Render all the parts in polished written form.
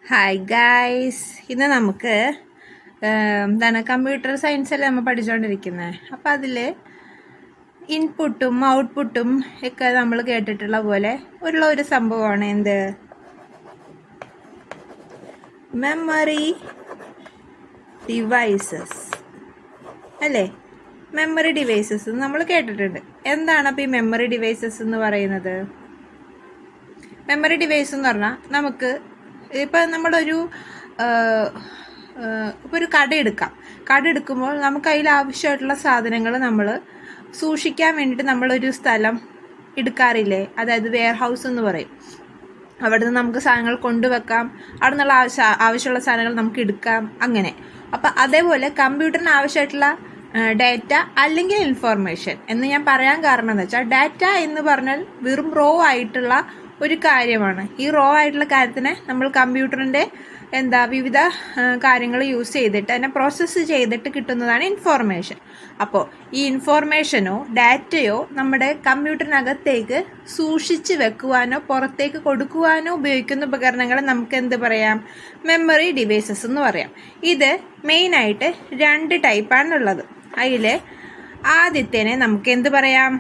Hi guys, ഇന്ന് നമുക്ക് എന്താണ് കമ്പ്യൂട്ടർ സയൻസല്ലേ നമ്മൾ പഠിച്ചുകൊണ്ടിരിക്കുന്നത്. അപ്പം അതിൽ ഇൻപുട്ടും ഔട്ട്പുട്ടും ഒക്കെ നമ്മൾ കേട്ടിട്ടുള്ള പോലെ ഒരു സംഭവമാണ് എന്ത് മെമ്മറി ഡിവൈസസ് അല്ലേ. മെമ്മറി ഡിവൈസസ് നമ്മൾ കേട്ടിട്ടുണ്ട്. എന്താണ് അപ്പം ഈ മെമ്മറി ഡിവൈസസ് എന്ന് പറയുന്നത്? മെമ്മറി ഡിവൈസ് എന്ന് പറഞ്ഞാൽ നമുക്ക് ഇപ്പം നമ്മളൊരു ഇപ്പോൾ ഒരു കട എടുക്കുമ്പോൾ നമുക്ക് അതിൽ ആവശ്യമായിട്ടുള്ള സാധനങ്ങൾ നമ്മൾ സൂക്ഷിക്കാൻ വേണ്ടിയിട്ട് നമ്മളൊരു സ്ഥലം എടുക്കാറില്ലേ, അതായത് വെയർ ഹൗസ് എന്ന് പറയും. അവിടെ നിന്ന് നമുക്ക് സാധനങ്ങൾ കൊണ്ടുവെക്കാം, അവിടെ നിന്നുള്ള ആവശ്യമുള്ള സാധനങ്ങൾ നമുക്ക് എടുക്കാം, അങ്ങനെ. അപ്പം അതേപോലെ കമ്പ്യൂട്ടറിന് ആവശ്യമായിട്ടുള്ള ഡാറ്റ അല്ലെങ്കിൽ ഇൻഫോർമേഷൻ എന്ന് ഞാൻ പറയാൻ കാരണം എന്ന് വെച്ചാൽ, ഡാറ്റ എന്ന് പറഞ്ഞാൽ വെറും റോ ആയിട്ടുള്ള ഒരു കാര്യമാണ്. ഈ റോ ആയിട്ടുള്ള കാര്യത്തിനെ നമ്മൾ കമ്പ്യൂട്ടറിൻ്റെ വിവിധ കാര്യങ്ങൾ യൂസ് ചെയ്തിട്ട് അതിനെ പ്രോസസ്സ് ചെയ്തിട്ട് കിട്ടുന്നതാണ് ഇൻഫോർമേഷൻ. അപ്പോൾ ഈ ഇൻഫോർമേഷനോ ഡാറ്റയോ നമ്മുടെ കമ്പ്യൂട്ടറിനകത്തേക്ക് സൂക്ഷിച്ച് വെക്കുവാനോ പുറത്തേക്ക് കൊടുക്കുവാനോ ഉപയോഗിക്കുന്ന ഉപകരണങ്ങളെ നമുക്ക് എന്ത് പറയാം? മെമ്മറി ഡിവൈസസ് എന്ന് പറയാം. ഇത് മെയിനായിട്ട് 2 ടൈപ്പാണുള്ളത്. അതിൽ ആദ്യത്തേനെ നമുക്ക് എന്ത് പറയാം?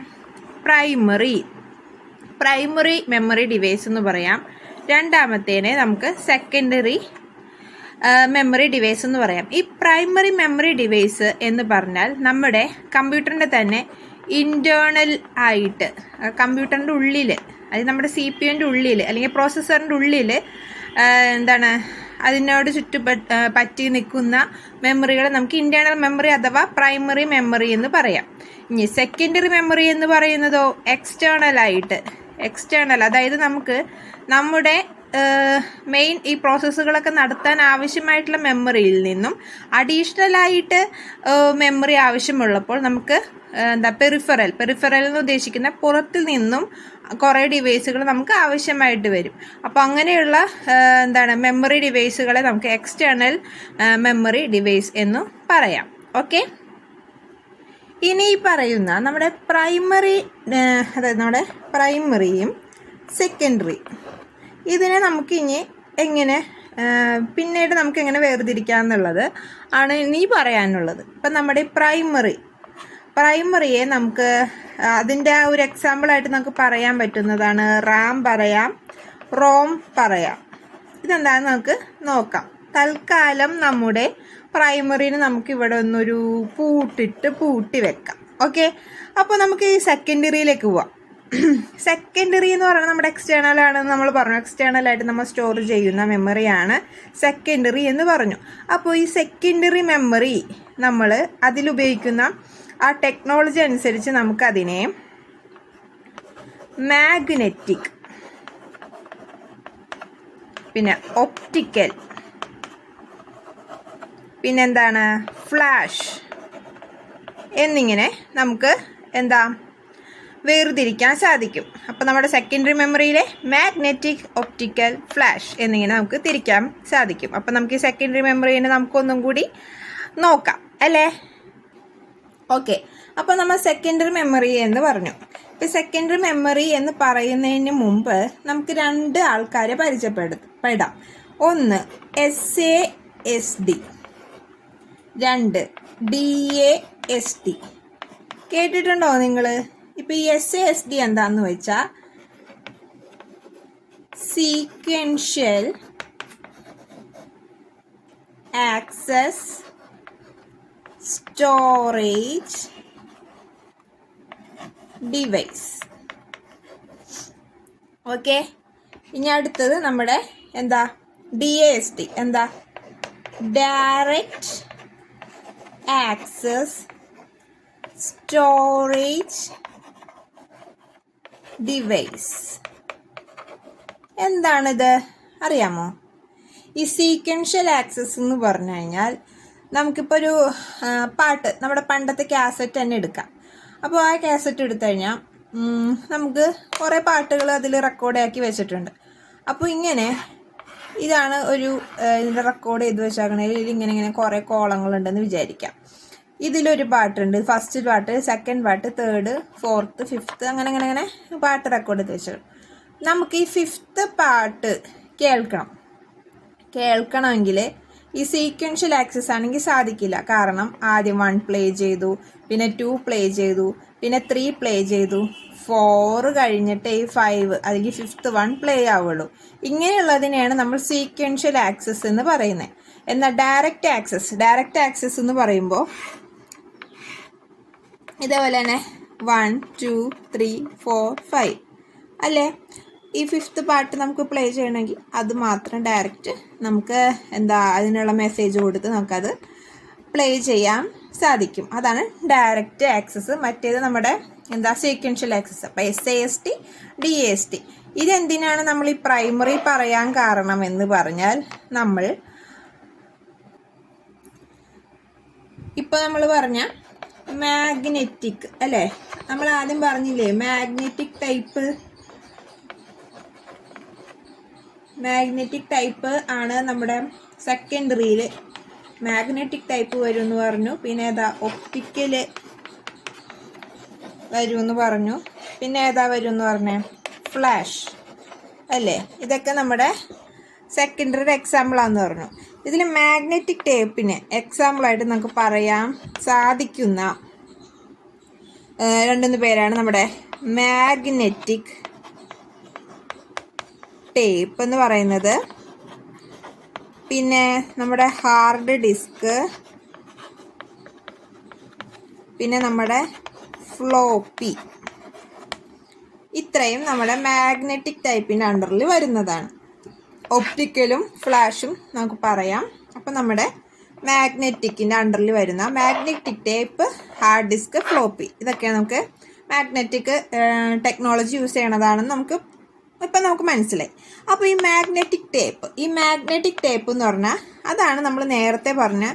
പ്രൈമറി മെമ്മറി ഡിവൈസ് എന്ന് പറയാം. രണ്ടാമത്തേനെ നമുക്ക് സെക്കൻഡറി മെമ്മറി ഡിവൈസ് എന്ന് പറയാം. ഈ പ്രൈമറി മെമ്മറി ഡിവൈസ് എന്ന് പറഞ്ഞാൽ നമ്മുടെ കമ്പ്യൂട്ടറിൻ്റെ തന്നെ ഇൻറ്റേർണൽ ആയിട്ട് കമ്പ്യൂട്ടറിൻ്റെ ഉള്ളിൽ, അത് നമ്മുടെ CPU-ൻ്റെ ഉള്ളിൽ അല്ലെങ്കിൽ പ്രോസസ്സറിൻ്റെ ഉള്ളിൽ അതിനോട് പറ്റി നിൽക്കുന്ന മെമ്മറികളെ നമുക്ക് ഇൻറ്റേർണൽ മെമ്മറി അഥവാ പ്രൈമറി മെമ്മറി എന്ന് പറയാം. ഇനി സെക്കൻഡറി മെമ്മറി എന്ന് പറയുന്നതോ എക്സ്റ്റേണൽ, അതായത് നമുക്ക് നമ്മുടെ മെയിൻ ഈ പ്രോസസ്സുകളൊക്കെ നടത്താൻ ആവശ്യമായിട്ടുള്ള മെമ്മറിയിൽ നിന്നും അഡീഷണലായിട്ട് മെമ്മറി ആവശ്യമുള്ളപ്പോൾ നമുക്ക് പെരിഫറൽ എന്ന് ഉദ്ദേശിക്കുന്ന പുറത്തിൽ നിന്നും കുറേ ഡിവൈസുകൾ നമുക്ക് ആവശ്യമായിട്ട് വരും. അപ്പോൾ അങ്ങനെയുള്ള മെമ്മറി ഡിവൈസുകളെ നമുക്ക് എക്സ്റ്റേണൽ മെമ്മറി ഡിവൈസ് എന്നു പറയാം. ഓക്കെ, ഇനി ഈ പറയുന്ന നമ്മുടെ പ്രൈമറിയും സെക്കൻഡറി, ഇതിനെ നമുക്കിനി എങ്ങനെ പിന്നീട് നമുക്ക് എങ്ങനെ വേർതിരിക്കാമെന്നുള്ളത് ആണ് ഇനി പറയാനുള്ളത്. ഇപ്പം നമ്മുടെ പ്രൈമറിയെ നമുക്ക് അതിൻ്റെ ഒരു എക്സാമ്പിളായിട്ട് നമുക്ക് പറയാൻ പറ്റുന്നതാണ് റാം പറയാം, റോം പറയാം. ഇതെന്താണെന്ന് നമുക്ക് നോക്കാം. തൽക്കാലം നമ്മുടെ പ്രൈമറിന് നമുക്ക് ഇവിടെ ഒന്നൊരു പൂട്ടി വെക്കാം. ഓക്കെ, അപ്പോൾ നമുക്ക് ഈ സെക്കൻഡറിയിലേക്ക് പോവാം. സെക്കൻഡറി എന്ന് പറയുന്നത് നമ്മുടെ എക്സ്റ്റേണൽ ആണെന്ന് നമ്മൾ പറഞ്ഞു. എക്സ്റ്റേണലായിട്ട് നമ്മൾ സ്റ്റോർ ചെയ്യുന്ന മെമ്മറിയാണ് സെക്കൻഡറി എന്ന് പറഞ്ഞു. അപ്പോൾ ഈ സെക്കൻഡറി മെമ്മറി നമ്മൾ അതിലുപയോഗിക്കുന്ന ആ ടെക്നോളജി അനുസരിച്ച് നമുക്കതിനെ മാഗ്നറ്റിക്, പിന്നെ ഒപ്റ്റിക്കൽ, പിന്നെന്താണ് ഫ്ലാഷ് എന്നിങ്ങനെ നമുക്ക് വേർതിരിക്കാൻ സാധിക്കും. അപ്പോൾ നമ്മുടെ സെക്കൻഡറി മെമ്മറിയിലെ മാഗ്നറ്റിക്, ഒപ്റ്റിക്കൽ, ഫ്ലാഷ് എന്നിങ്ങനെ നമുക്ക് തിരിക്കാൻ സാധിക്കും. അപ്പോൾ നമുക്ക് ഈ സെക്കൻഡറി മെമ്മറിനെ നമുക്കൊന്നും കൂടി നോക്കാം അല്ലേ. ഓക്കെ, അപ്പോൾ നമ്മൾ സെക്കൻഡറി മെമ്മറി എന്ന് പറഞ്ഞു. ഇപ്പോൾ സെക്കൻഡറി മെമ്മറി എന്ന് പറയുന്നതിന് മുമ്പ് നമുക്ക് 2 ആൾക്കാരെ പരിചയപ്പെടാം. ഒന്ന് SASD, 2 DASD. കേട്ടിട്ടുണ്ടോ നിങ്ങൾ? ഇപ്പോൾ ഈ SASD എന്താണെന്ന് വെച്ചാൽ sequential access storage device. Okay, ഇനി അടുത്തത് നമ്മുടെ DASD direct access storage device. എന്താണിത് അറിയാമോ? ഈ സീക്വൻഷ്യൽ ആക്സസ് എന്ന് പറഞ്ഞു കഴിഞ്ഞാൽ നമുക്കിപ്പോൾ ഒരു പാട്ട്, നമ്മുടെ പണ്ടത്തെ കാസറ്റ് തന്നെ എടുക്കാം. അപ്പോൾ ആ കാസറ്റ് എടുത്തു കഴിഞ്ഞാൽ നമുക്ക് കുറേ പാട്ടുകൾ അതിൽ റെക്കോർഡാക്കി വെച്ചിട്ടുണ്ട്. അപ്പോൾ ഇതാണ് ഒരു ഇതിൻ്റെ റെക്കോർഡ് ചെയ്ത് വെച്ചാൽ ഇങ്ങനെ കുറേ കോളങ്ങളുണ്ടെന്ന് വിചാരിക്കാം. ഇതിലൊരു പാട്ടുണ്ട്, ഫസ്റ്റ് പാട്ട്, സെക്കൻഡ് പാട്ട്, തേർഡ്, ഫോർത്ത്, ഫിഫ്ത്ത്, അങ്ങനെ പാട്ട് റെക്കോർഡ് ചെയ്ത് വെച്ചത്. നമുക്ക് ഈ 5th പാട്ട് കേൾക്കണമെങ്കിൽ ഈ സീക്വൻഷ്യൽ ആക്സസ് ആണെങ്കിൽ സാധിക്കില്ല. കാരണം ആദ്യം 1 പ്ലേ ചെയ്തു, പിന്നെ 2 പ്ലേ ചെയ്തു, പിന്നെ 3 പ്ലേ ചെയ്തു, 4 കഴിഞ്ഞിട്ട് ഈ 5 അല്ലെങ്കിൽ 5th 1 പ്ലേ ആവുള്ളൂ. ഇങ്ങനെയുള്ളതിനെയാണ് നമ്മൾ സീക്വൻഷ്യൽ ആക്സസ് എന്ന് പറയുന്നത്. എന്നാൽ ഡയറക്റ്റ് ആക്സസ് എന്ന് പറയുമ്പോൾ ഇതേപോലെ തന്നെ 1 2 3 4 5 അല്ലേ. ഈ 5th പാർട്ട് നമുക്ക് പ്ലേ ചെയ്യണമെങ്കിൽ അത് മാത്രം ഡയറക്റ്റ് നമുക്ക് അതിനുള്ള മെസ്സേജ് കൊടുത്ത് നമുക്കത് പ്ലേ ചെയ്യാൻ സാധിക്കും. അതാണ് ഡയറക്റ്റ് ആക്സസ്. മറ്റേത് നമ്മുടെ സീക്വൻഷ്യൽ ആക്സസ്. അപ്പോൾ SAST DAST. ഇതെന്തിനാണ് നമ്മൾ ഈ പ്രൈമറി പറയാൻ കാരണം എന്ന് പറഞ്ഞാൽ, ഇപ്പോൾ നമ്മൾ പറഞ്ഞ മാഗ്നറ്റിക് അല്ലേ, നമ്മൾ ആദ്യം പറഞ്ഞില്ലേ മാഗ്നറ്റിക് ടൈപ്പ് ആണ് നമ്മുടെ സെക്കൻഡറിയിൽ മാഗ്നറ്റിക് ടൈപ്പ് വരും എന്ന് പറഞ്ഞു. പിന്നെ ഒപ്റ്റിക്കൽ വരും എന്ന് പറഞ്ഞു. പിന്നെ വരും എന്ന് പറഞ്ഞേ ഫ്ലാഷ് അല്ലേ. ഇതൊക്കെ നമ്മുടെ സെക്കൻഡറി എക്സാമ്പിളാന്ന് പറഞ്ഞു. ഇതിൽ മാഗ്നറ്റിക് ടേപ്പിന് എക്സാമ്പിളായിട്ട് നമുക്ക് പറയാൻ സാധിക്കുന്ന 2 പേരാണ് നമ്മുടെ മാഗ്നറ്റിക് ടേപ്പ് എന്ന് പറയുന്നത്, പിന്നെ നമ്മുടെ ഹാർഡ് ഡിസ്ക്, പിന്നെ നമ്മുടെ ഫ്ലോപ്പി. ഇത്രയും നമ്മുടെ മാഗ്നറ്റിക് ടൈപ്പിൻ്റെ അണ്ടറിൽ വരുന്നതാണ്. ഒപ്റ്റിക്കലും ഫ്ലാഷും നമുക്ക് പറയാം. അപ്പം നമ്മുടെ മാഗ്നറ്റിക്കിൻ്റെ അണ്ടറിൽ വരുന്ന magnetic tape, hard disk, floppy, ഇതൊക്കെയാണ് നമുക്ക് മാഗ്നറ്റിക് ടെക്നോളജി യൂസ് ചെയ്യണതാണെന്ന് നമുക്ക് മനസ്സിലായി. അപ്പോൾ ഈ മാഗ്നറ്റിക് ടേപ്പ് എന്ന് പറഞ്ഞാൽ അതാണ് നമ്മൾ നേരത്തെ പറഞ്ഞ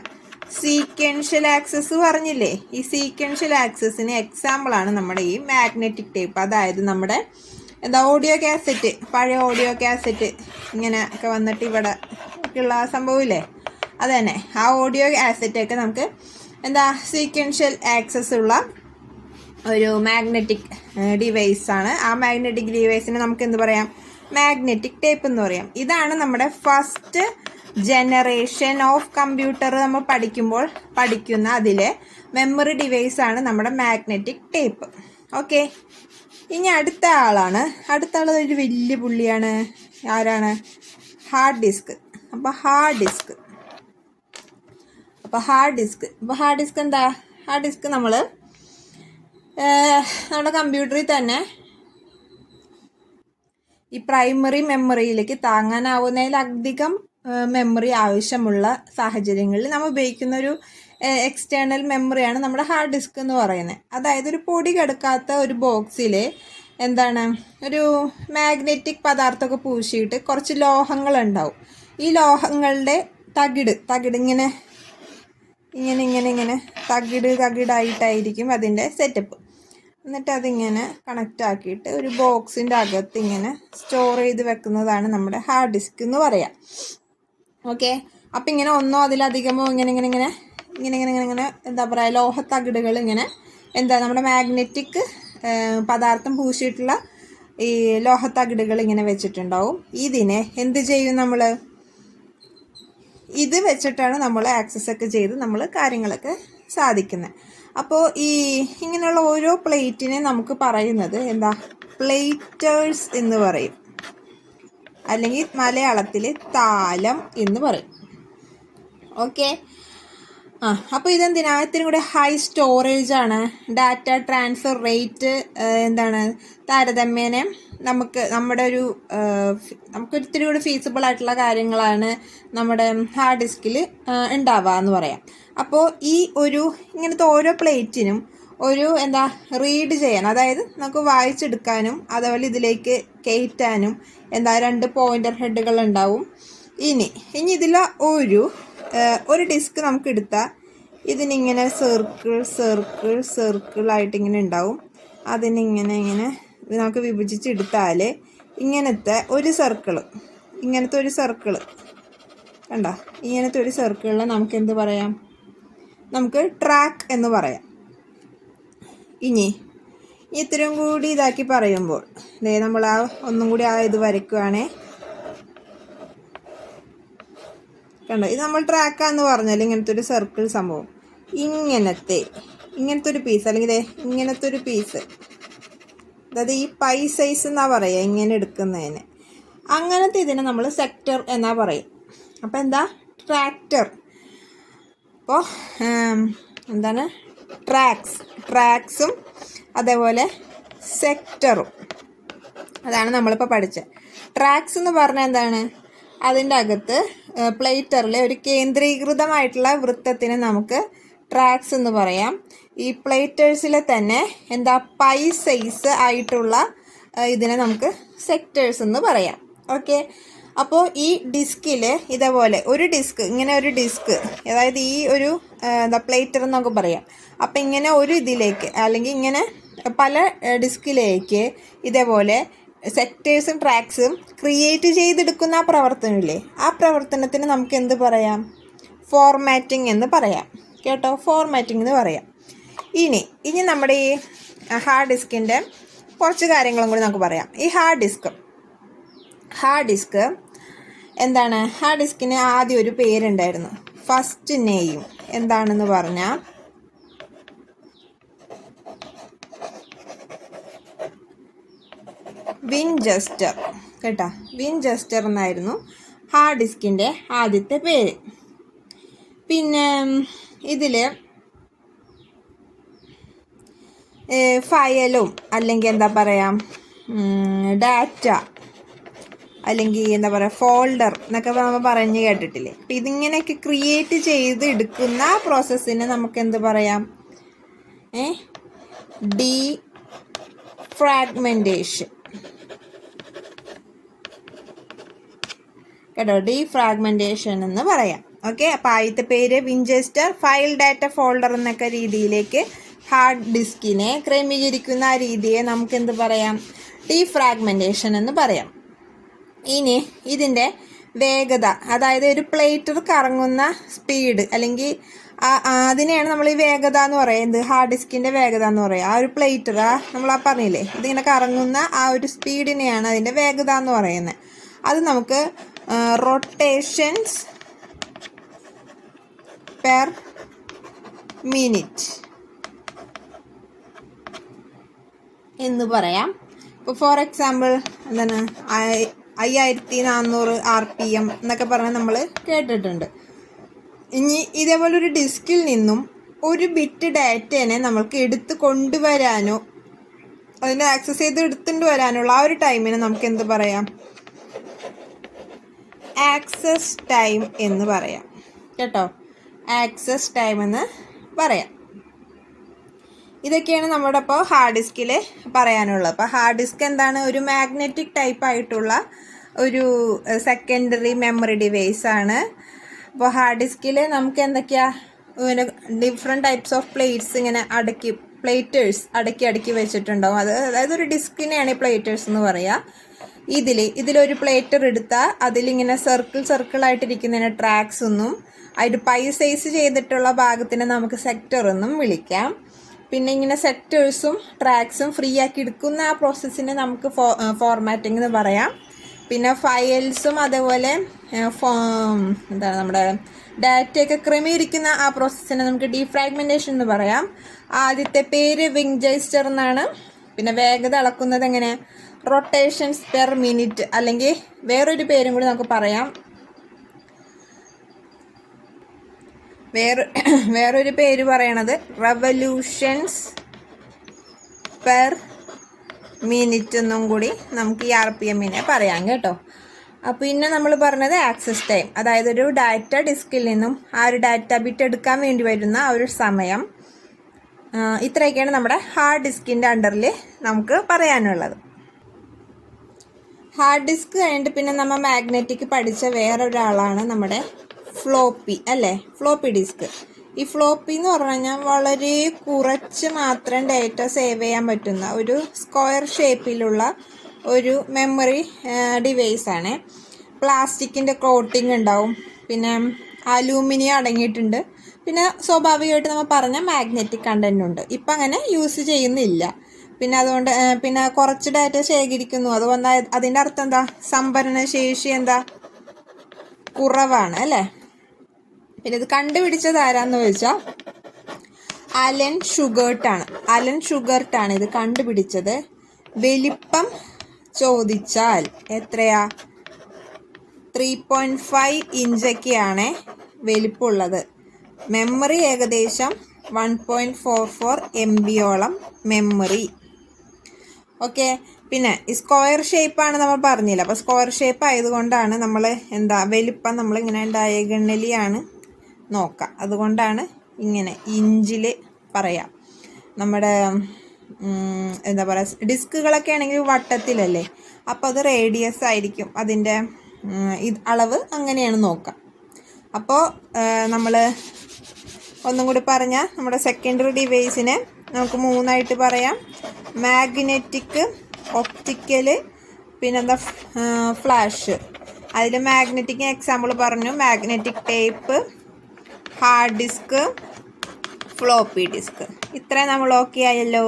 സീക്വൻഷ്യൽ ആക്സസ് പറഞ്ഞില്ലേ. ഈ സീക്വൻഷ്യൽ ആക്സസിന് എക്സാമ്പിളാണ് നമ്മുടെ ഈ മാഗ്നറ്റിക് ടേപ്പ്. അതായത് നമ്മുടെ ഓഡിയോ കാസറ്റ്, പഴയ ഓഡിയോ കാസറ്റ് ഇങ്ങനെ ഒക്കെ വന്നിട്ട് ഇവിടെ ഉള്ള സംഭവമില്ലേ, അത് തന്നെ. ആ ഓഡിയോ കാസറ്റൊക്കെ നമുക്ക് സീക്വൻഷ്യൽ ആക്സസ് ഉള്ള ഒരു മാഗ്നറ്റിക് ഡിവൈസാണ്. ആ മാഗ്നറ്റിക് ഡിവൈസിന് നമുക്ക് എന്ത് പറയാം, മാഗ്നറ്റിക് ടേപ്പ് എന്ന് പറയാം. ഇതാണ് നമ്മുടെ ഫസ്റ്റ് ജനറേഷൻ ഓഫ് കമ്പ്യൂട്ടർ നമ്മൾ പഠിക്കുന്ന അതിലെ മെമ്മറി ഡിവൈസാണ് നമ്മുടെ മാഗ്നറ്റിക് ടേപ്പ്. ഓക്കെ, ഇനി അടുത്ത ആൾ ഒരു വലിയ പുള്ളിയാണ്. ആരാണ്? Hard disk. അപ്പോൾ ഹാർഡ് ഡിസ്ക് എന്താ? ഹാർഡ് ഡിസ്ക് നമ്മുടെ കമ്പ്യൂട്ടറിൽ തന്നെ ഈ പ്രൈമറി മെമ്മറിയിലേക്ക് താങ്ങാനാവുന്നതിലധികം മെമ്മറി ആവശ്യമുള്ള സാഹചര്യങ്ങളിൽ നമ്മൾ ഉപയോഗിക്കുന്ന ഒരു എക്സ്റ്റേണൽ മെമ്മറിയാണ് നമ്മുടെ ഹാർഡ് ഡിസ്ക് എന്ന് പറയുന്നത്. അതായത് ഒരു പൊടി കിടക്കാത്ത ഒരു ബോക്സിൽ ഒരു മാഗ്നറ്റിക് പദാർത്ഥമൊക്കെ പൂശിയിട്ട് കുറച്ച് ലോഹങ്ങളുണ്ടാവും. ഈ ലോഹങ്ങളുടെ തകിട് ഇങ്ങനെ തകിടായിട്ടായിരിക്കും അതിൻ്റെ സെറ്റപ്പ്. എന്നിട്ട് അതിങ്ങനെ കണക്റ്റ് ആക്കിയിട്ട് ഒരു ബോക്സിൻ്റെ അകത്ത് ഇങ്ങനെ സ്റ്റോർ ചെയ്ത് വെക്കുന്നതാണ് നമ്മുടെ ഹാർഡ് ഡിസ്ക് എന്ന് പറയാം. ഓക്കെ, അപ്പം ഇങ്ങനെ ഒന്നോ അതിലധികമോ ഇങ്ങനെ ലോഹത്തകിടുകൾ ഇങ്ങനെ നമ്മുടെ മാഗ്നറ്റിക് പദാർത്ഥം പൂശിയിട്ടുള്ള ഈ ലോഹത്തകിടുകൾ ഇങ്ങനെ വെച്ചിട്ടുണ്ടാവും. ഇതിനെ എന്ത് ചെയ്യും നമ്മൾ? ഇത് വെച്ചിട്ടാണ് നമ്മൾ ആക്സസ് ഒക്കെ ചെയ്ത് നമ്മൾ കാര്യങ്ങളൊക്കെ സാധിക്കുന്നത്. അപ്പോൾ ഇങ്ങനെയുള്ള ഓരോ പ്ലേറ്റിനെ നമുക്ക് പറയുന്നത് പ്ലേറ്റേഴ്സ് എന്ന് പറയും, അല്ലെങ്കിൽ മലയാളത്തിൽ താലം എന്ന് പറയും. ഓക്കെ, അപ്പോൾ ഇതെന്തിനാ? ഇത്തിരി കൂടെ ഹൈ സ്റ്റോറേജ് ആണ്. ഡാറ്റ ട്രാൻസ്ഫർ റേറ്റ് താരതമ്യേന നമുക്കൊരു ഇത്തിരി കൂടി ഫീസിബിൾ ആയിട്ടുള്ള കാര്യങ്ങളാണ് നമ്മുടെ ഹാർഡ് ഡിസ്കിൽ ഉണ്ടാവുക എന്ന് പറയാം. അപ്പോൾ ഇങ്ങനത്തെ ഓരോ പ്ലേറ്റിനും ഒരു റീഡ് ചെയ്യാൻ, അതായത് നമുക്ക് വായിച്ചെടുക്കാനും അതേപോലെ ഇതിലേക്ക് കയറ്റാനും 2 പോയിൻ്റർ ഹെഡുകൾ ഉണ്ടാവും. ഇനി ഇതിൽ ഒരു ഡിസ്ക് നമുക്ക് എടുത്താൽ ഇതിനിങ്ങനെ സർക്കിളായിട്ട് ഇങ്ങനെ ഉണ്ടാവും. അതിനിങ്ങനെ നമുക്ക് വിഭജിച്ചെടുത്താൽ ഇങ്ങനത്തെ ഒരു സർക്കിള് കണ്ടോ? ഇങ്ങനത്തെ ഒരു സർക്കിളിനെ നമുക്ക് എന്ത് പറയാം? നമുക്ക് ട്രാക്ക് എന്ന് പറയാം. ഇനി ഇത്രയും കൂടി ഇതാക്കി പറയുമ്പോൾ നമ്മൾ ഒന്നും കൂടി ഇത് വരയ്ക്കുകയാണേ. കണ്ടോ, ഇത് നമ്മൾ ട്രാക്കാന്ന് പറഞ്ഞാൽ ഇങ്ങനത്തെ ഒരു സർക്കിൾ സംഭവം, ഇങ്ങനത്തെ ഒരു പീസ്, അല്ലെങ്കിൽ ഇങ്ങനത്തെ ഒരു പീസ്, അതായത് ഈ പൈ സൈസ് എന്നാ പറയുക ഇങ്ങനെ എടുക്കുന്നതിന്. അങ്ങനത്തെ ഇതിനെ നമ്മൾ സെക്ടർ എന്നാ പറയും. അപ്പോൾ എന്താ, ട്രാക്ടർ. അപ്പോൾ എന്താണ്, ട്രാക്സും അതേപോലെ സെക്ടറും, അതാണ് നമ്മളിപ്പോൾ പഠിച്ചത്. ട്രാക്സ് എന്ന് പറഞ്ഞാൽ എന്താണ്, അതിൻ്റെ അകത്ത് പ്ലേറ്ററിലെ ഒരു കേന്ദ്രീകൃതമായിട്ടുള്ള വൃത്തത്തിന് നമുക്ക് ട്രാക്സ് എന്ന് പറയാം. ഈ പ്ലേറ്റേഴ്സിലെ തന്നെ എന്താ പൈ സൈസ് ആയിട്ടുള്ള ഇതിനെ നമുക്ക് സെക്ടേഴ്സ് എന്ന് പറയാം. ഓക്കെ, അപ്പോൾ ഈ ഡിസ്കിൽ ഇതേപോലെ ഒരു ഡിസ്ക്, ഇങ്ങനെ ഒരു ഡിസ്ക്, അതായത് ഈ ഒരു എന്താ പ്ലേറ്റർ എന്നൊക്കെ പറയാം. അപ്പം ഇങ്ങനെ ഒരു ഇതിലേക്ക് അല്ലെങ്കിൽ ഇങ്ങനെ പല ഡിസ്കിലേക്ക് ഇതേപോലെ സെക്ടേഴ്സും ട്രാക്സും ക്രിയേറ്റ് ചെയ്തെടുക്കുന്ന ആ പ്രവർത്തനമില്ലേ, ആ പ്രവർത്തനത്തിന് നമുക്ക് എന്ത് പറയാം, ഫോർമാറ്റിംഗ് എന്ന് പറയാം. കേട്ടോ, ഫോർമാറ്റിംഗ് എന്ന് പറയാം. ഇനി നമ്മുടെ ഈ ഹാർഡ് ഡിസ്കിൻ്റെ കുറച്ച് കാര്യങ്ങളും കൂടി നമുക്ക് പറയാം. ഈ ഹാർഡ് ഡിസ്ക് എന്താണ്, ഹാർഡ് ഡിസ്കിന് ആദ്യം ഒരു പേരുണ്ടായിരുന്നു. ഫസ്റ്റ് നെയിം എന്താണെന്ന് പറഞ്ഞാൽ വിൻചെസ്റ്റർ. കേട്ടോ, വിൻചെസ്റ്റർ എന്നായിരുന്നു ഹാർഡ് ഡിസ്കിൻ്റെ ആദ്യത്തെ പേര്. പിന്നെ ഇതിൽ ഫയലും അല്ലെങ്കിൽ എന്താ പറയുക ഡാറ്റ അല്ലെങ്കിൽ എന്താ പറയുക ഫോൾഡർ എന്നൊക്കെ നമ്മൾ പറഞ്ഞ് കേട്ടിട്ടില്ലേ. അപ്പം ഇതിങ്ങനെയൊക്കെ ക്രിയേറ്റ് ചെയ്ത് എടുക്കുന്ന പ്രോസസ്സിന് നമുക്ക് എന്ത് പറയാം, ഡീഫ്രാഗ്മെൻറ്റേഷൻ. കേട്ടോ, ഡീഫ്രാഗ്മെൻറ്റേഷൻ എന്ന് പറയാം. ഓക്കെ, അപ്പോൾ ആദ്യത്തെ പേര് വിൻചെസ്റ്റർ, ഫയൽ ഡാറ്റ ഫോൾഡർ എന്നൊക്കെ രീതിയിലേക്ക് ഹാർഡ് ഡിസ്കിനെ ക്രമീകരിക്കുന്ന ആ രീതിയെ നമുക്ക് എന്ത് പറയാം, ഡീഫ്രാഗ്മെൻറ്റേഷൻ എന്ന് പറയാം. ഇനി ഇതിൻ്റെ വേഗത, അതായത് ഒരു പ്ലേറ്റർ കറങ്ങുന്ന സ്പീഡ് അല്ലെങ്കിൽ അതിനെയാണ് നമ്മൾ ഈ വേഗത എന്ന് പറയുന്നത്, ഹാർഡ് ഡിസ്കിൻ്റെ വേഗത എന്ന് പറയുക. ആ ഒരു പ്ലേറ്റർ നമ്മൾ പറഞ്ഞില്ലേ, ഇതിങ്ങനെ കറങ്ങുന്ന ആ ഒരു സ്പീഡിനെയാണ് അതിൻ്റെ വേഗത എന്ന് പറയുന്നത്. അത് നമുക്ക് റൊട്ടേഷൻസ് പെർ മിനിറ്റ് എന്ന് പറയാം. ഇപ്പോൾ ഫോർ എക്സാമ്പിൾ എന്താണ് 5400 RPM എന്നൊക്കെ പറഞ്ഞാൽ നമ്മൾ കേട്ടിട്ടുണ്ട്. ഇനി ഇതേപോലെ ഒരു ഡിസ്കിൽ നിന്നും ഒരു ബിറ്റ് ഡാറ്റേനെ നമ്മൾക്ക് എടുത്ത് കൊണ്ടുവരാനോ അതിനെ ആക്സസ് ചെയ്ത് എടുത്തുകൊണ്ട് വരാനുള്ള ആ ഒരു ടൈമിനെ നമുക്ക് എന്ത് പറയാം, ആക്സസ് ടൈം എന്ന് പറയാം. കേട്ടോ, ആക്സസ് ടൈം എന്ന് പറയാം. ഇതൊക്കെയാണ് നമ്മുടെ ഇപ്പോൾ ഹാർഡ് ഡിസ്കിൽ പറയാനുള്ളത്. അപ്പോൾ ഹാർഡ് ഡിസ്ക് എന്താണ്, ഒരു മാഗ്നറ്റിക് ടൈപ്പ് ആയിട്ടുള്ള ഒരു സെക്കൻഡറി മെമ്മറി ഡിവൈസ് ആണ്. അപ്പോൾ ഹാർഡ് ഡിസ്കിൽ നമുക്ക് എന്തൊക്കെയാണ്, ഇങ്ങനെ ഡിഫറെൻറ്റ് ടൈപ്സ് ഓഫ് പ്ലേറ്റ്സ് ഇങ്ങനെ പ്ലേറ്റേഴ്സ് അടുക്കി വെച്ചിട്ടുണ്ടാവും. അതായത് ഒരു ഡിസ്കിനെയാണ് ഈ പ്ലേറ്റേഴ്സ് എന്ന് പറയുക. ഇതിലൊരു പ്ലേറ്റർ എടുത്താൽ അതിലിങ്ങനെ സർക്കിളായിട്ടിരിക്കുന്നതിന് ട്രാക്സ് എന്നും, അതിൽ പൈ സൈസ് ചെയ്തിട്ടുള്ള ഭാഗത്തിന് നമുക്ക് സെക്ടർ എന്നും വിളിക്കാം. പിന്നെ ഇങ്ങനെ സെക്ടേഴ്സും ട്രാക്സും ഫ്രീ ആക്കി എടുക്കുന്ന ആ പ്രോസസ്സിനെ നമുക്ക് ഫോർമാറ്റിംഗ് എന്ന് പറയാം. പിന്നെ ഫയൽസും അതേപോലെ എന്താണ് നമ്മുടെ ഡാറ്റയൊക്കെ ക്രമീകരിക്കുന്ന ആ പ്രോസസ്സിനെ നമുക്ക് ഡീഫ്രാഗ്മെൻറ്റേഷൻ എന്ന് പറയാം. ആദ്യത്തെ പേര് വിൻചെസ്റ്റർ എന്നാണ്. പിന്നെ വേഗത അളക്കുന്നത് എങ്ങനെ, റൊട്ടേഷൻസ് പെർ മിനിറ്റ്, അല്ലെങ്കിൽ വേറൊരു പേരും കൂടി നമുക്ക് പറയാം, വേറൊരു പേര് പറയണത് റെവല്യൂഷൻസ് പെർ മിനിറ്റ് എന്നും കൂടി നമുക്ക് ഈ RPM പറയാം. കേട്ടോ, പിന്നെ നമ്മൾ പറഞ്ഞത് ആക്സസ് ടൈം, അതായത് ഒരു ഡാറ്റ ഡിസ്കിൽ നിന്നും ആ ഒരു ഡാറ്റ ബിറ്റ് എടുക്കാൻ വേണ്ടി വരുന്ന ആ ഒരു സമയം. ഇത്രയൊക്കെയാണ് നമ്മുടെ ഹാർഡ് ഡിസ്കിൻ്റെ അണ്ടറിൽ നമുക്ക് പറയാനുള്ളത്. ഹാർഡ് ഡിസ്ക് കഴിഞ്ഞിട്ട് പിന്നെ നമ്മൾ മാഗ്നറ്റിക് പഠിച്ച വേറൊരാളാണ് നമ്മുടെ ഫ്ലോപ്പി, അല്ലേ, ഫ്ലോപ്പി ഡിസ്ക്. ഈ ഫ്ലോപ്പി എന്ന് പറഞ്ഞു കഴിഞ്ഞാൽ വളരെ കുറച്ച് മാത്രം ഡാറ്റ സേവ് ചെയ്യാൻ പറ്റുന്ന ഒരു സ്ക്വയർ ഷേപ്പിലുള്ള ഒരു മെമ്മറി ഡിവൈസാണ്. പ്ലാസ്റ്റിക്കിൻ്റെ കോട്ടിംഗ് ഉണ്ടാവും, പിന്നെ അലൂമിനിയം അടങ്ങിയിട്ടുണ്ട്, പിന്നെ സ്വാഭാവികമായിട്ട് നമ്മൾ പറഞ്ഞ മാഗ്നറ്റിക് കണ്ടൻ്റ് ഉണ്ട്. ഇപ്പം അങ്ങനെ യൂസ് ചെയ്യുന്നില്ല. പിന്നെ അതുകൊണ്ട് പിന്നെ കുറച്ച് ഡാറ്റ ശേഖരിക്കുന്നു, അതുകൊണ്ട് അതിൻ്റെ അർത്ഥം എന്താ, സംഭരണ ശേഷി എന്താ കുറവാണ്, അല്ലേ. പിന്നെ ഇത് കണ്ടുപിടിച്ചത് ആരാന്ന് ചോദിച്ചാൽ അലൻ ഷുഗർട്ടാണ് ഇത് കണ്ടുപിടിച്ചത്. വലിപ്പം ചോദിച്ചാൽ എത്രയാ? 3.5 ഇഞ്ചൊക്കെയാണ് വലിപ്പമുള്ളത്. മെമ്മറി ഏകദേശം 1.44 MB മെമ്മറി. ഓക്കെ. പിന്നെ ഈ സ്ക്വയർ ഷേപ്പാണ് നമ്മൾ പറഞ്ഞില്ല. അപ്പോൾ സ്ക്വയർ ഷേപ്പ് ആയതുകൊണ്ടാണ് നമ്മൾ വലിപ്പം നമ്മളിങ്ങനെ ഡയഗണലിയാണ് നോക്കുക. അതുകൊണ്ടാണ് ഇങ്ങനെ ഇഞ്ചിൽ പറയാം. നമ്മുടെ ഡിസ്കുകളൊക്കെ ആണെങ്കിൽ വട്ടത്തിലല്ലേ, അപ്പോൾ അത് റേഡിയസ് ആയിരിക്കും അതിൻ്റെ അളവ്. അങ്ങനെയാണ് നോക്കുക. അപ്പോൾ നമ്മൾ ഒന്നും കൂടി പറഞ്ഞാൽ നമ്മുടെ സെക്കൻഡറി ഡിവൈസിനെ നമുക്ക് 3ആയിട്ട് പറയാം. മാഗ്നറ്റിക്, ഒപ്റ്റിക്കൽ, പിന്നെന്താ ഫ്ലാഷ്. അതിൽ മാഗ്നറ്റിക് എക്സാമ്പിൾ പറഞ്ഞു. Magnetic tape, hard disk, floppy disk. ഇത്രയും നമ്മൾ ഓക്കെ ആയല്ലോ.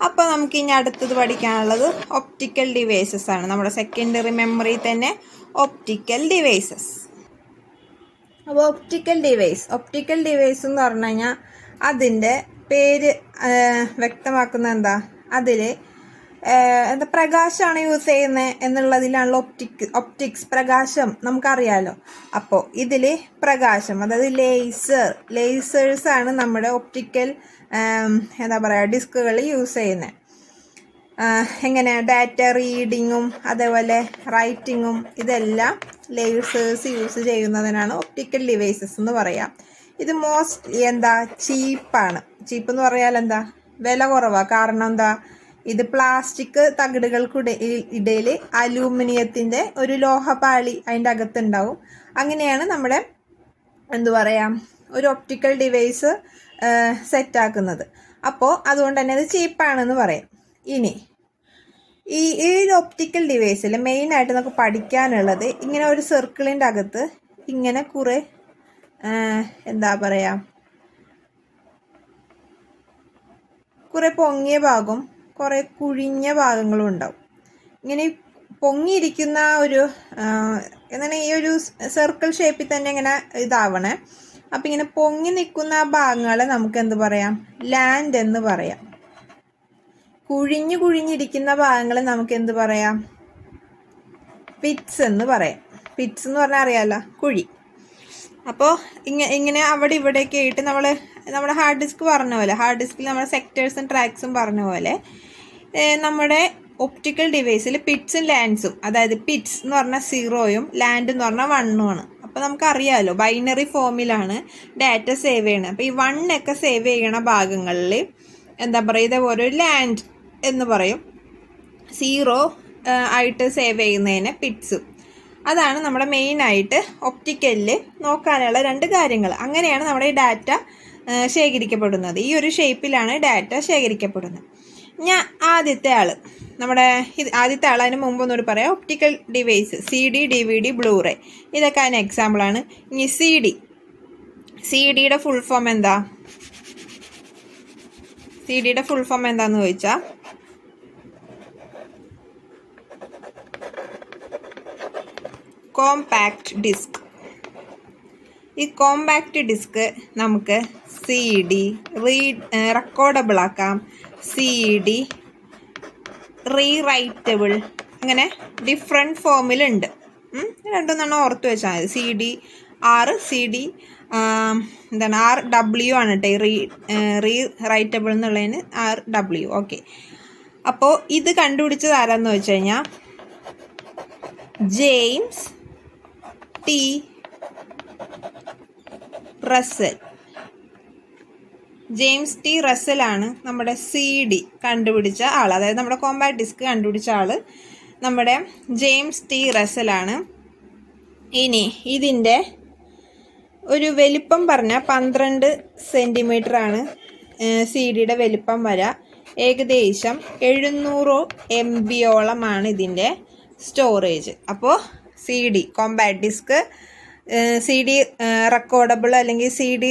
അപ്പോൾ നമുക്ക് ഇനി അടുത്തത് പഠിക്കാനുള്ളത് ഒപ്റ്റിക്കൽ ഡിവൈസസ് ആണ്. നമ്മുടെ സെക്കൻഡറി മെമ്മറി തന്നെ ഒപ്റ്റിക്കൽ ഡിവൈസസ്. അപ്പോൾ ഒപ്റ്റിക്കൽ ഡിവൈസ് എന്ന് പറഞ്ഞു കഴിഞ്ഞാൽ അതിൻ്റെ പേര് വ്യക്തമാക്കുന്ന അതിൽ പ്രകാശമാണ് യൂസ് ചെയ്യുന്നത് എന്നുള്ളതിലാണല്ലോ ഒപ്റ്റിക്സ് പ്രകാശം നമുക്കറിയാലോ. അപ്പോൾ ഇതിൽ പ്രകാശം, അതായത് ലേസേഴ്സാണ് നമ്മുടെ ഒപ്റ്റിക്കൽ ഡിസ്കുകൾ യൂസ് ചെയ്യുന്നത്. എങ്ങനെ ഡാറ്റ റീഡിങ്ങും അതേപോലെ റൈറ്റിങ്ങും ഇതെല്ലാം ലേസേഴ്സ് യൂസ് ചെയ്യുന്നതിനാണ് ഒപ്റ്റിക്കൽ ഡിവൈസസ് എന്ന് പറയാം. ഇത് ചീപ്പാണ്. ചീപ്പ് എന്ന് പറഞ്ഞാൽ വില കുറവാണ്. കാരണം ഇത് പ്ലാസ്റ്റിക് തകിടുകൾക്കിടയിൽ അലൂമിനിയത്തിൻ്റെ ഒരു ലോഹപാളി അതിൻ്റെ അകത്തുണ്ടാവും. അങ്ങനെയാണ് നമ്മുടെ ഒരു ഒപ്റ്റിക്കൽ ഡിവൈസ് സെറ്റാക്കുന്നത്. അപ്പോൾ അതുകൊണ്ട് തന്നെ അത് ചീപ്പാണെന്ന് പറയാം. ഇനി ഈ ഒരു ഒപ്റ്റിക്കൽ ഡിവൈസിൽ മെയിനായിട്ട് നമുക്ക് പഠിക്കാനുള്ളത് ഇങ്ങനെ ഒരു സർക്കിളിൻ്റെ അകത്ത് ഇങ്ങനെ കുറേ കുറേ പൊങ്ങിയ ഭാഗം കുറേ കുഴിഞ്ഞ ഭാഗങ്ങളും ഉണ്ടാവും. ഇങ്ങനെ പൊങ്ങിയിരിക്കുന്ന ഈ ഒരു സർക്കിൾ ഷേപ്പിൽ തന്നെ ഇങ്ങനെ ഇതാവണേ. അപ്പം ഇങ്ങനെ പൊങ്ങി നിൽക്കുന്ന ആ ഭാഗങ്ങളെ നമുക്ക് പറയാം? ലാൻഡ് എന്ന് പറയാം. കുഴിഞ്ഞിരിക്കുന്ന ഭാഗങ്ങളെ നമുക്ക് പറയാം? പിറ്റ്സ് എന്ന് പറയാം. പിറ്റ്സ് എന്ന് പറഞ്ഞാൽ അറിയാമല്ലോ, കുഴി. അപ്പോൾ ഇങ്ങനെ അവിടെ ഇവിടെയൊക്കെ ആയിട്ട് നമ്മുടെ ഹാർഡ് ഡിസ്ക് പറഞ്ഞ പോലെ, ഹാർഡ് ഡിസ്കിൽ നമ്മുടെ സെക്ടേഴ്സും ട്രാക്സും പറഞ്ഞ പോലെ നമ്മുടെ ഒപ്റ്റിക്കൽ ഡിവൈസിൽ പിറ്റ്സും ലാൻഡ്സും, അതായത് പിറ്റ്സ് എന്ന് പറഞ്ഞാൽ 0യും ലാൻഡ് എന്ന് പറഞ്ഞാൽ 1ഉമാണ്. അപ്പോൾ നമുക്കറിയാമല്ലോ ബൈനറി ഫോമിലാണ് ഡാറ്റ സേവ് ചെയ്യണത്. അപ്പോൾ ഈ 1 സേവ് ചെയ്യണ ഭാഗങ്ങളിൽ ഇതേപോലെ ഒരു ലാൻഡ് എന്ന് പറയും. 0 ആയിട്ട് സേവ് ചെയ്യുന്നതിന് പിറ്റ്സും. അതാണ് നമ്മുടെ മെയിനായിട്ട് ഒപ്റ്റിക്കലിൽ നോക്കാനുള്ള 2 കാര്യങ്ങൾ. അങ്ങനെയാണ് നമ്മുടെ ഈ ഡാറ്റ ശേഖരിക്കപ്പെടുന്നത്. ഈ ഒരു ഷേപ്പിലാണ് ഡാറ്റ ശേഖരിക്കപ്പെടുന്നത്. ആദ്യത്തെ ആൾ അതിന് മുമ്പൊന്നുകൂടി പറയാം. Optical device CD, DVD, blue ray ഇതൊക്കെ അതിന് എക്സാമ്പിളാണ്. ഇനി CDയുടെ ഫുൾ ഫോം CDയുടെ ഫുൾ ഫോം എന്താന്ന് ചോദിച്ചാൽ കോമ്പാക്റ്റ് ഡിസ്ക്. ഈ കോമ്പാക്റ്റ് ഡിസ്ക് നമുക്ക് CD റെക്കോർഡബിൾ ആക്കാം, CD റീറൈറ്റബിൾ, അങ്ങനെ ഡിഫറെൻറ്റ് ഫോമിലുണ്ട്. 2 ഓർത്ത് വെച്ചാൽ മതി. CD RW ആണ് കേട്ടോ. റീറൈറ്റബിൾ എന്നുള്ളതിന് RW. ഓക്കെ. അപ്പോൾ ഇത് കണ്ടുപിടിച്ചത് ആരാന്ന് വെച്ച് കഴിഞ്ഞാൽ ജെയിംസ് ടി റസലാണ് നമ്മുടെ CD കണ്ടുപിടിച്ച ആൾ. അതായത് നമ്മുടെ കോമ്പാക്ട് ഡിസ്ക് കണ്ടുപിടിച്ച ആൾ നമ്മുടെ ജെയിംസ് ടി റസലാണ്. ഇനി ഇതിൻ്റെ ഒരു വലിപ്പം പറഞ്ഞാൽ 12 സെൻറ്റിമീറ്ററാണ് CDയുടെ വലിപ്പം വരിക. ഏകദേശം 700 MB ഇതിൻ്റെ സ്റ്റോറേജ്. അപ്പോൾ CD compact disk, CD recordable അല്ലെങ്കിൽ CD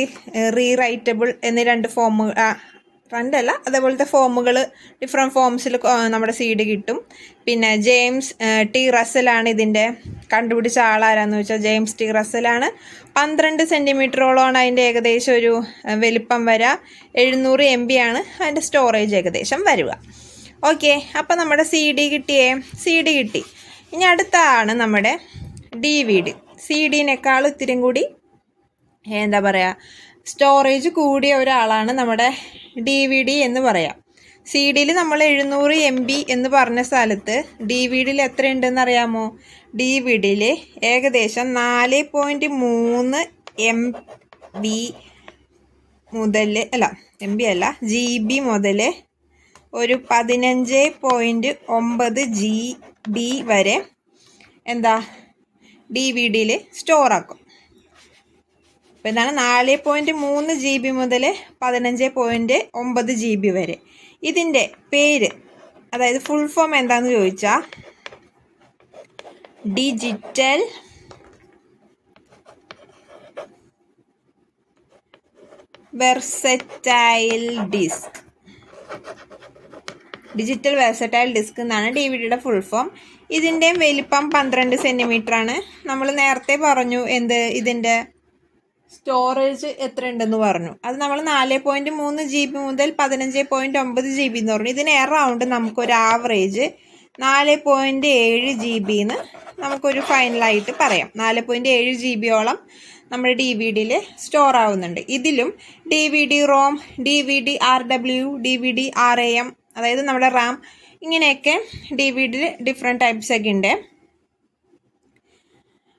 റീറൈറ്റബിൾ എന്നീ 2 ട്രെൻഡല്ല, അതേപോലത്തെ ഫോമുകൾ ഡിഫറെൻറ്റ് ഫോംസിൽ നമ്മുടെ സീഡ് കിട്ടും. പിന്നെ ജെയിംസ് ടി റസലാണ് ഇതിൻ്റെ കണ്ടുപിടിച്ച ആളാരാന്ന് വെച്ചാൽ ജെയിംസ് ടി റസലാണ്. 12 സെൻറ്റിമീറ്ററോളമാണ് അതിൻ്റെ ഏകദേശം ഒരു വലിപ്പം വരിക. 700 MB ആണ് അതിൻ്റെ സ്റ്റോറേജ് ഏകദേശം വരിക. ഓക്കെ, അപ്പോൾ നമ്മുടെ CD കിട്ടി. ഇനി അടുത്താണ് നമ്മുടെ DVD. CD-നേക്കാൾ ഇത്തിരി കൂടി എന്താ പറയുക, സ്റ്റോറേജ് കൂടിയ ഒരാളാണ് നമ്മുടെ DVD എന്ന് പറയാം. CD-യിൽ നമ്മൾ 700 MB എന്ന് പറഞ്ഞ സ്ഥലത്ത് DVD-യിൽ എത്രയുണ്ടെന്ന് അറിയാമോ? DVD-യിൽ ഏകദേശം 4.3 MB മുതൽ GB മുതൽ ഒരു 15.9 GB വരെ DVD-യിൽ സ്റ്റോറാക്കും. അപ്പോൾ ഇതാണ് 4.3 GB മുതൽ 15.9 GB വരെ. ഇതിൻ്റെ പേര്, അതായത് ഫുൾ ഫോം എന്താണെന്ന് ചോദിച്ചാൽ digital versatile disc. Digital versatile disc എന്നാണ് DVD-യുടെ ഫുൾ ഫോം. ഇതിൻ്റെയും വലിപ്പം 12 സെൻറ്റിമീറ്റർ ആണ്. നമ്മൾ നേരത്തെ പറഞ്ഞു ഇതിൻ്റെ സ്റ്റോറേജ് എത്ര ഉണ്ടെന്ന് പറഞ്ഞു. അത് നമ്മൾ 4.3 GB മുതൽ 15.9 GB എന്ന് പറഞ്ഞു. ഇതിന് എറൗണ്ട് നമുക്കൊരു ആവറേജ് 4.7 GB എന്ന് നമുക്കൊരു ഫൈനലായിട്ട് പറയാം. 4.7 GB-യോളം നമ്മുടെ DVD-യിൽ സ്റ്റോർ ആവുന്നുണ്ട്. ഇതിലും DVD ROM, DVD RW, DVD RAM, അതായത് നമ്മുടെ റാം, ഇങ്ങനെയൊക്കെ DVD-യിൽ ഡിഫറെൻറ്റ് ടൈപ്സ് ഒക്കെ ഉണ്ട്.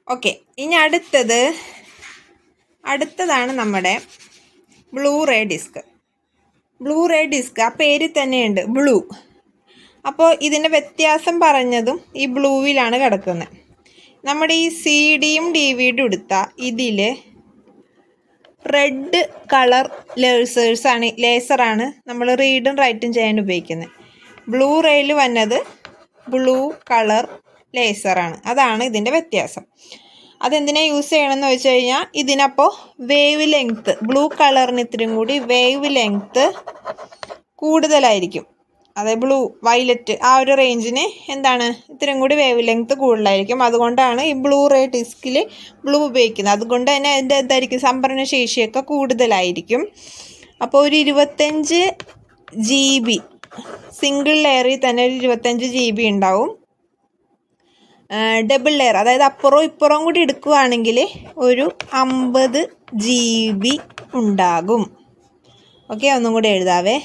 ഓക്കെ, ഇനി അടുത്തതാണ് നമ്മുടെ ബ്ലൂറേ ഡിസ്ക്. ആ പേരിൽ തന്നെയുണ്ട് ബ്ലൂ. അപ്പോൾ ഇതിൻ്റെ വ്യത്യാസം പറഞ്ഞതും ഈ ബ്ലൂവിലാണ് കിടക്കുന്നത്. നമ്മുടെ ഈ CD-യും DVD-യും എടുത്താൽ ഇതിൽ റെഡ് കളർ ലേസറാണ് നമ്മൾ റീഡും റൈറ്റും ചെയ്യാൻ ഉപയോഗിക്കുന്നത്. ബ്ലൂറേയിൽ വന്നത് ബ്ലൂ കളർ ലേസറാണ്. അതാണ് ഇതിൻ്റെ വ്യത്യാസം. അതെന്തിനാണ് യൂസ് ചെയ്യണമെന്ന് വെച്ച് കഴിഞ്ഞാൽ ഇതിനപ്പോൾ വേവ് ലെങ്ത്ത്, ബ്ലൂ കളറിന് ഇത്രയും കൂടി വേവ് ലെങ്ത്ത് കൂടുതലായിരിക്കും. അതായത് ബ്ലൂ, വയലറ്റ് ആ ഒരു റേഞ്ചിന് ഇത്രയും കൂടി വേവ് ലെങ്ത്ത് കൂടുതലായിരിക്കും. അതുകൊണ്ടാണ് ഈ ബ്ലൂറേ ഡിസ്കിൽ ബ്ലൂ ഉപയോഗിക്കുന്നത്. അതുകൊണ്ട് തന്നെ അതിൻ്റെ സംഭരണ ശേഷിയൊക്കെ കൂടുതലായിരിക്കും. അപ്പോൾ ഒരു 25 GB സിംഗിൾ ലെയറിൽ തന്നെ ഒരു 25 GB ഉണ്ടാവും. ഡബിൾ ലെയർ, അതായത് അപ്പുറവും ഇപ്പുറവും കൂടി എടുക്കുകയാണെങ്കിൽ ഒരു 50 GB ഉണ്ടാകും. ഓക്കെ, ഒന്നും കൂടി എഴുതാവേ.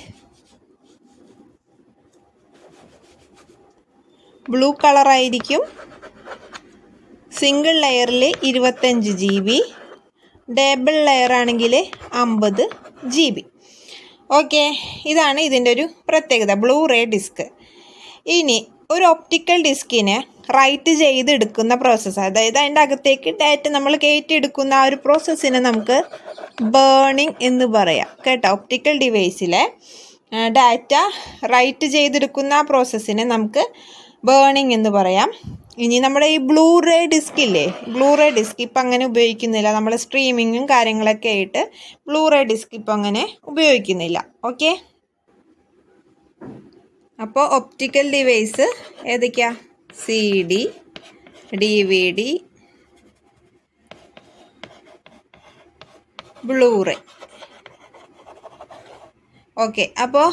ബ്ലൂ കളറായിരിക്കും. സിംഗിൾ ലെയറിൽ 25 GB, ഡബിൾ ലെയർ ആണെങ്കിൽ 50 GB. ഓക്കെ, ഇതാണ് ഇതിൻ്റെ ഒരു പ്രത്യേകത, ബ്ലൂറേ ഡിസ്ക്. ഇനി ഒരു ഒപ്റ്റിക്കൽ ഡിസ്കിനെ റൈറ്റ് ചെയ്തെടുക്കുന്ന പ്രോസസ്സ്, അതായത് അതിൻ്റെ അകത്തേക്ക് ഡാറ്റ നമ്മൾ കയറ്റിയെടുക്കുന്ന ആ ഒരു പ്രോസസ്സിനെ നമുക്ക് ബേണിംഗ് എന്ന് പറയാം കേട്ടോ. ഒപ്റ്റിക്കൽ ഡിവൈസിലെ ഡാറ്റ റൈറ്റ് ചെയ്തെടുക്കുന്ന ആ പ്രോസസ്സിനെ നമുക്ക് ബേണിംഗ് എന്ന് പറയാം. ഇനി നമ്മുടെ ഈ ബ്ലൂറേ ഡിസ്ക് ഇപ്പം അങ്ങനെ ഉപയോഗിക്കുന്നില്ല. നമ്മൾ സ്ട്രീമിങ്ങും കാര്യങ്ങളൊക്കെ ആയിട്ട് ബ്ലൂറേ ഡിസ്ക് ഇപ്പം അങ്ങനെ ഉപയോഗിക്കുന്നില്ല. ഓക്കെ, അപ്പോൾ ഒപ്റ്റിക്കൽ ഡിവൈസ് ഏതൊക്കെയാ? CD, DVD, blue ray. ഓക്കെ, അപ്പോൾ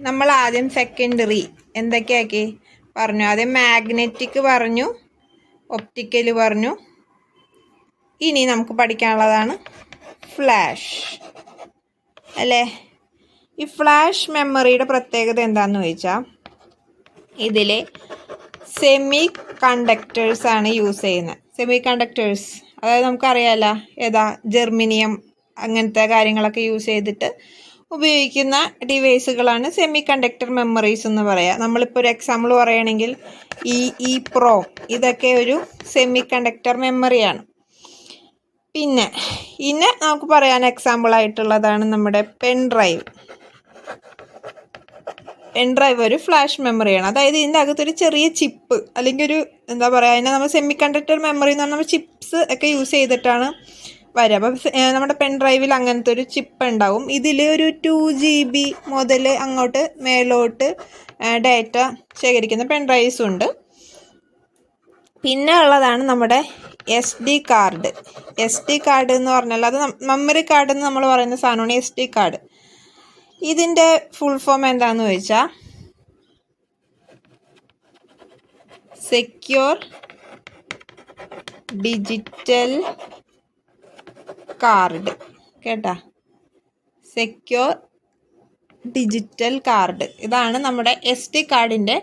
നമ്മൾ ആദ്യം സെക്കൻഡറി എന്തൊക്കെയാക്കി പറഞ്ഞു? ആദ്യം മാഗ്നറ്റിക് പറഞ്ഞു, ഒപ്റ്റിക്കൽ പറഞ്ഞു. ഇനി നമുക്ക് പഠിക്കാനുള്ളതാണ് ഫ്ലാഷ് അല്ലേ. ഈ ഫ്ലാഷ് മെമ്മറിയുടെ പ്രത്യേകത എന്താണെന്ന് ചോദിച്ചാൽ ഇതിൽ സെമി കണ്ടക്ടേഴ്സാണ് യൂസ് ചെയ്യുന്നത്. സെമി കണ്ടക്ടേഴ്സ് അതായത് നമുക്കറിയാമല്ലോ ജെർമനിയം അങ്ങനത്തെ കാര്യങ്ങളൊക്കെ യൂസ് ചെയ്തിട്ട് ഉപയോഗിക്കുന്ന ഡിവൈസുകളാണ് സെമി കണ്ടക്ടർ മെമ്മറീസ് എന്ന് പറയുക. നമ്മളിപ്പോൾ ഒരു എക്സാമ്പിൾ പറയുകയാണെങ്കിൽ EEPROM, ഇതൊക്കെ ഒരു സെമി കണ്ടക്ടർ മെമ്മറിയാണ്. പിന്നെ നമുക്ക് പറയാൻ എക്സാമ്പിളായിട്ടുള്ളതാണ് നമ്മുടെ പെൻ ഡ്രൈവ് ഒരു ഫ്ലാഷ് മെമ്മറിയാണ്. അതായത് ഇതിൻ്റെ അകത്തൊരു ചെറിയ ചിപ്പ് അല്ലെങ്കിൽ ഒരു അതിനെ നമ്മൾ സെമി കണ്ടക്ടർ മെമ്മറി എന്ന് പറഞ്ഞാൽ നമ്മൾ ചിപ്സ് ഒക്കെ യൂസ് ചെയ്തിട്ടാണ് വരും. അപ്പം നമ്മുടെ പെൻ ഡ്രൈവിൽ അങ്ങനത്തെ ഒരു ചിപ്പ് ഉണ്ടാവും. ഇതിൽ ഒരു 2 GB മുതൽ അങ്ങോട്ട് മേലോട്ട് ഡാറ്റ ശേഖരിക്കുന്ന പെൻ ഡ്രൈവ്സും ഉണ്ട്. പിന്നെ ഉള്ളതാണ് നമ്മുടെ SD കാർഡ്. SD കാർഡ് എന്ന് പറഞ്ഞാൽ അത് മെമ്മറി കാർഡ് എന്ന് നമ്മൾ പറയുന്ന സാധനമാണ് SD കാർഡ്. ഇതിൻ്റെ ഫുൾ ഫോം എന്താണെന്ന് ചോദിച്ചാൽ സെക്യൂർ ഡിജിറ്റൽ കാർഡ്. കേട്ടാ, സെക്യൂർ ഡിജിറ്റൽ കാർഡ്. ഇതാണ് നമ്മുടെ SD കാർഡിൻ്റെ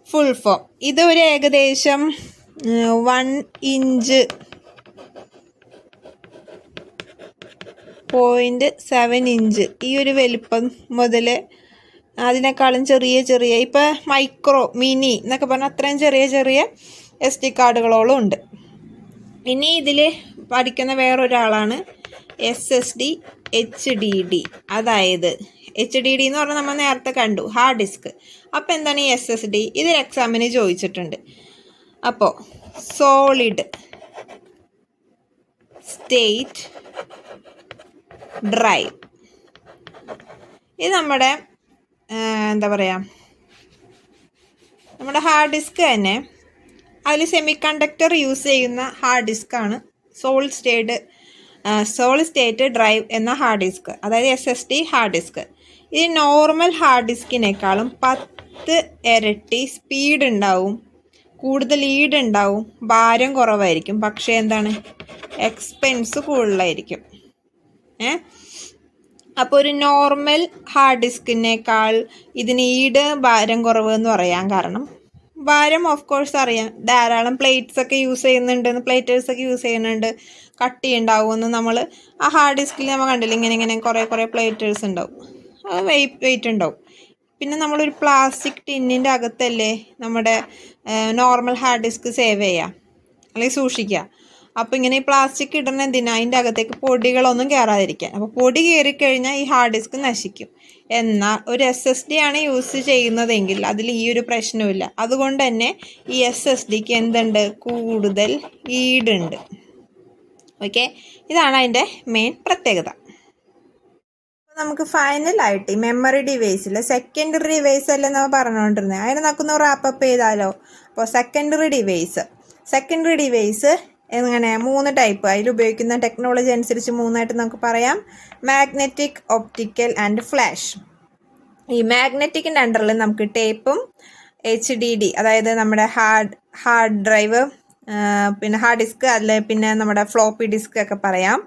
ഫുൾ ഫോം. ഇത് ഒരു ഏകദേശം 1 ഇഞ്ച് 0.7 ഇഞ്ച് ഈ ഒരു വലിപ്പം മുതൽ അതിനേക്കാളും ചെറിയ ഇപ്പോൾ മൈക്രോ മിനി എന്നൊക്കെ പറഞ്ഞാൽ അത്രയും ചെറിയ SD കാർഡുകളോളം ഉണ്ട്. ഇനി ഇതിൽ പഠിക്കുന്ന വേറൊരാളാണ് SSD HDD. അതായത് HDD എന്ന് പറഞ്ഞാൽ നമ്മൾ നേരത്തെ കണ്ടു ഹാർഡ് ഡിസ്ക്. അപ്പോൾ എന്താണ് ഈ SSD? ഇത് എക്സാമിന് ചോദിച്ചിട്ടുണ്ട്. അപ്പോൾ സോളിഡ് സ്റ്റേറ്റ് ഡ്രൈവ്. ഇത് നമ്മുടെ എന്താ പറയുക, നമ്മുടെ ഹാർഡ് ഡിസ്ക് തന്നെ. അതിൽ സെമി കണ്ടക്ടർ യൂസ് ചെയ്യുന്ന ഹാർഡ് ഡിസ്ക്കാണ് സോളിഡ് സ്റ്റേറ്റ് ഡ്രൈവ് എന്ന ഹാർഡ് ഡിസ്ക്, അതായത് SSD ഹാർഡ് ഡിസ്ക്. ഇത് നോർമൽ ഹാർഡ് ഡിസ്കിനേക്കാളും 10 ഇരട്ടി സ്പീഡ് ഉണ്ടാവും, കൂടുതൽ ലീഡ് ഉണ്ടാവും, ഭാരം കുറവായിരിക്കും. പക്ഷേ എന്താണ്, എക്സ്പെൻസ് കൂടുതലായിരിക്കും. അപ്പോൾ ഒരു നോർമൽ ഹാർഡ് ഡിസ്കിനേക്കാൾ ഇതിന് ഭാരം കുറവ് എന്ന് പറയാൻ കാരണം, ഭാരം ഓഫ് കോഴ്സ് അറിയാം, ധാരാളം പ്ലേറ്റേഴ്സൊക്കെ യൂസ് ചെയ്യുന്നുണ്ട്, കട്ടി ഉണ്ടാവുമെന്ന് നമ്മൾ ആ ഹാർഡ് ഡിസ്കിൽ നമ്മൾ കണ്ടില്ല, ഇങ്ങനെ കുറേ പ്ലേറ്റേഴ്സ് ഉണ്ടാവും, അത് വെയിറ്റ് ഉണ്ടാവും. പിന്നെ നമ്മളൊരു പ്ലാസ്റ്റിക് ടിന്നിൻ്റെ അകത്തല്ലേ നമ്മുടെ നോർമൽ ഹാർഡ് ഡിസ്ക് സേവ് ചെയ്യുക അല്ലെങ്കിൽ സൂക്ഷിക്കുക. അപ്പോൾ ഇങ്ങനെ ഈ പ്ലാസ്റ്റിക് ഇടുന്ന എന്തിനാ, അതിൻ്റെ അകത്തേക്ക് പൊടികളൊന്നും കയറാതിരിക്കാൻ. അപ്പോൾ പൊടി കയറിക്കഴിഞ്ഞാൽ ഈ ഹാർഡ് ഡിസ്ക് നശിക്കും. എന്നാൽ ഒരു SSD ആണ് യൂസ് ചെയ്യുന്നതെങ്കിൽ അതിൽ ഈ ഒരു പ്രശ്നമില്ല. അതുകൊണ്ട് തന്നെ ഈ SSDക്ക് എന്തുണ്ട്, കൂടുതൽ ഈടുണ്ട്. ഓക്കെ, ഇതാണ് അതിൻ്റെ മെയിൻ പ്രത്യേകത. നമുക്ക് ഫൈനലായിട്ട് മെമ്മറി ഡിവൈസിൽ സെക്കൻഡറി ഡിവൈസ് അല്ലേ നമ്മൾ പറഞ്ഞുകൊണ്ടിരുന്നത്, അതിനെ നമുക്കൊന്ന് റാപ്പപ്പ് ചെയ്താലോ. അപ്പോൾ സെക്കൻഡറി ഡിവൈസ് എങ്ങനെ 3 ടൈപ്പ്, അതിൽ ഉപയോഗിക്കുന്ന ടെക്നോളജി അനുസരിച്ച് 3ആയിട്ട് നമുക്ക് പറയാം. Magnetic, optical and flash. ഈ മാഗ്നറ്റിക്കിൻ്റെ അണ്ടറിൽ നമുക്ക് ടേപ്പും HDD, അതായത് നമ്മുടെ ഹാർഡ് ഡ്രൈവ്, പിന്നെ ഹാർഡ് ഡിസ്ക്, അതിൽ പിന്നെ നമ്മുടെ ഫ്ലോപ്പി ഡിസ്ക് ഒക്കെ പറയാം.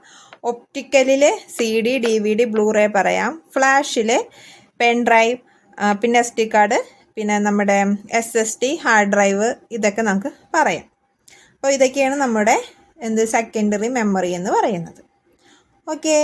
ഒപ്റ്റിക്കലിൽ CD, DVD, ബ്ലൂറേ പറയാം. ഫ്ലാഷിൽ പെൻ ഡ്രൈവ്, പിന്നെ SD കാർഡ്, പിന്നെ നമ്മുടെ SSD ഹാർഡ് ഡ്രൈവ്, ഇതൊക്കെ നമുക്ക് പറയാം. അപ്പോൾ ഇതൊക്കെയാണ് നമ്മുടെ സെക്കൻഡറി മെമ്മറി എന്ന് പറയുന്നത്. ഓക്കെ.